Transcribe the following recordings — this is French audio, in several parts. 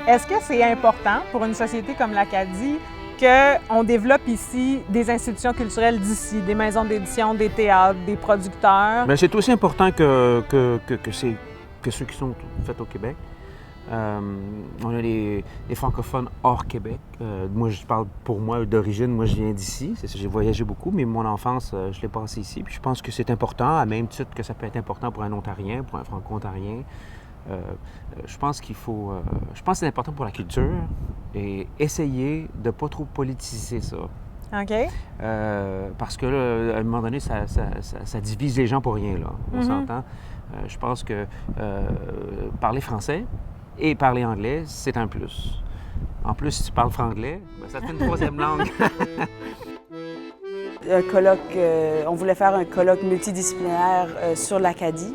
Est-ce que c'est important pour une société comme l'Acadie qu'on développe ici des institutions culturelles d'ici, des maisons d'édition, des théâtres, des producteurs? Bien, c'est aussi important que ceux qui sont faits au Québec. On a les francophones hors Québec. Moi, je parle pour moi d'origine. Moi, je viens d'ici. J'ai voyagé beaucoup, mais mon enfance, je l'ai passée ici. Puis je pense que c'est important, à même titre que ça peut être important pour un Ontarien, pour un Franco-Ontarien. Je pense qu'il faut... je pense que c'est important pour la culture et essayer de ne pas trop politiser ça. OK. Parce que là, à un moment donné, ça divise les gens pour rien, là. On s'entend. Je pense que parler français et parler anglais, c'est un plus. En plus, si tu parles franglais, ben, ça te fait une troisième langue. Un colloque, on voulait faire un colloque multidisciplinaire sur l'Acadie,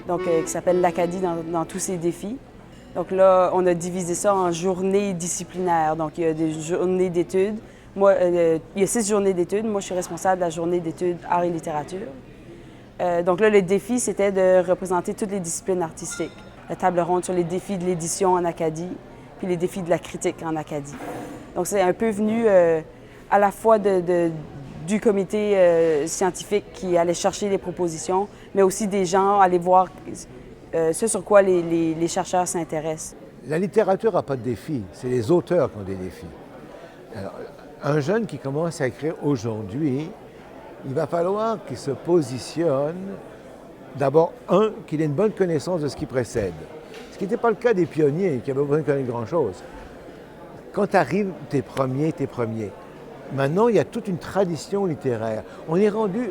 donc qui s'appelle l'Acadie dans tous ses défis. Donc là, on a divisé ça en journées disciplinaires. Donc il y a des journées d'études. Moi, il y a 6 journées d'études. Moi, je suis responsable de la journée d'études art et littérature. Donc là, le défi, c'était de représenter toutes les disciplines artistiques. La table ronde sur les défis de l'édition en Acadie, puis les défis de la critique en Acadie. Donc c'est un peu venu à la fois du comité scientifique qui allait chercher les propositions, mais aussi des gens aller voir ce sur quoi les chercheurs s'intéressent. La littérature n'a pas de défis, c'est les auteurs qui ont des défis. Alors, un jeune qui commence à écrire aujourd'hui, il va falloir qu'il se positionne, d'abord, qu'il ait une bonne connaissance de ce qui précède. Ce qui n'était pas le cas des pionniers, qui avaient besoin de connaître grand-chose. Quand tu arrives, t'es premier. Maintenant, il y a toute une tradition littéraire. On est rendu,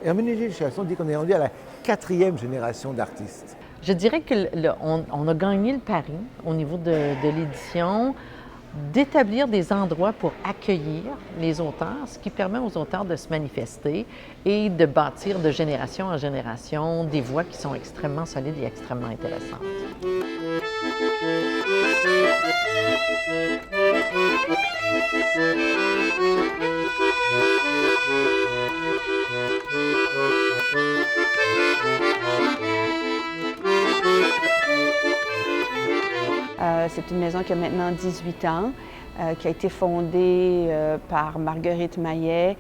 Herménégilde Chasson dit qu'on est rendu à la 4e génération d'artistes. Je dirais qu'on a gagné le pari au niveau de l'édition, d'établir des endroits pour accueillir les auteurs, ce qui permet aux auteurs de se manifester et de bâtir de génération en génération des voix qui sont extrêmement solides et extrêmement intéressantes. C'est une maison qui a maintenant 18 ans, qui a été fondée par Marguerite Maillet,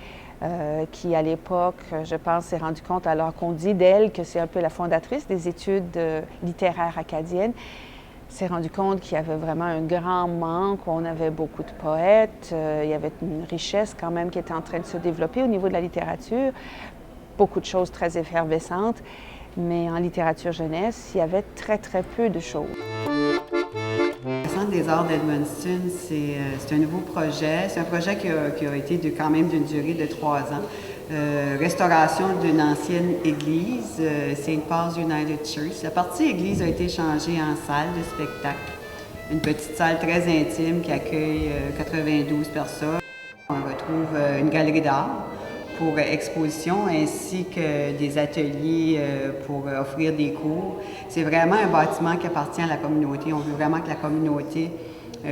qui à l'époque, je pense, s'est rendue compte, alors qu'on dit d'elle que c'est un peu la fondatrice des études littéraires acadiennes, s'est rendu compte qu'il y avait vraiment un grand manque, on avait beaucoup de poètes, il y avait une richesse quand même qui était en train de se développer au niveau de la littérature, beaucoup de choses très effervescentes, mais en littérature jeunesse, il y avait très, très peu de choses. Le Centre des arts d'Edmundston, c'est un nouveau projet. C'est un projet qui a été quand même d'une durée de 3 ans. Restauration d'une ancienne église, St. Paul's United Church. La partie église a été changée en salle de spectacle. Une petite salle très intime qui accueille 92 personnes. On retrouve une galerie d'art pour exposition ainsi que des ateliers pour offrir des cours. C'est vraiment un bâtiment qui appartient à la communauté. On veut vraiment que la communauté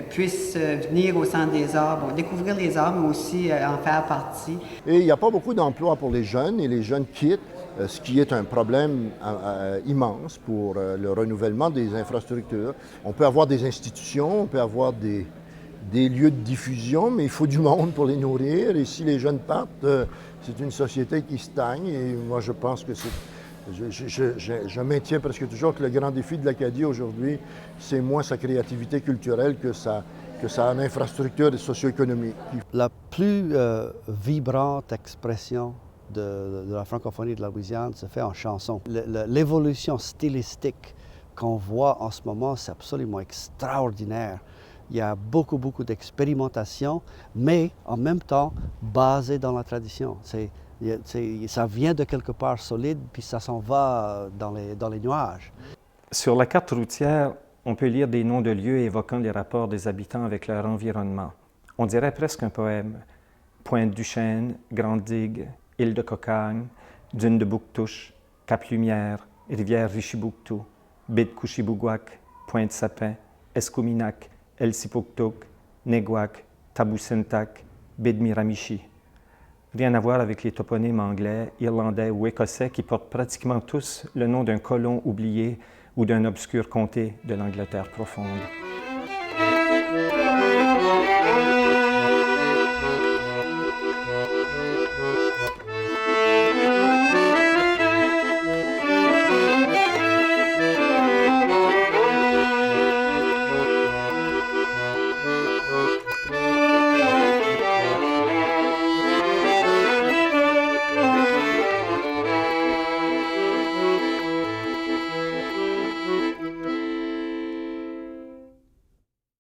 puisse venir au Centre des arts, découvrir les arts, mais aussi en faire partie. Et il n'y a pas beaucoup d'emplois pour les jeunes et les jeunes quittent, ce qui est un problème immense pour le renouvellement des infrastructures. On peut avoir des institutions, on peut avoir des lieux de diffusion, mais il faut du monde pour les nourrir. Et si les jeunes partent, c'est une société qui stagne. Et moi, je pense que je maintiens presque toujours que le grand défi de l'Acadie aujourd'hui, c'est moins sa créativité culturelle que sa infrastructure socio-économique. La plus vibrante expression de la francophonie de la Louisiane se fait en chanson. L'évolution stylistique qu'on voit en ce moment, c'est absolument extraordinaire. Il y a beaucoup d'expérimentation, mais en même temps basé dans la tradition. Ça vient de quelque part solide, puis ça s'en va dans les nuages. Sur la carte routière, on peut lire des noms de lieux évoquant les rapports des habitants avec leur environnement. On dirait presque un poème. Pointe-du-Chêne, Grande-Digue, Île de Cocagne, Dune de Bouctouche, Cap-Lumière, Rivière Richibouctou, Baie de Couchibougouac, Pointe-Sapin, Escominac, El Sipoktok, Neguac, Tabusintac, Baie de Miramichi. Rien à voir avec les toponymes anglais, irlandais ou écossais qui portent pratiquement tous le nom d'un colon oublié ou d'un obscur comté de l'Angleterre profonde.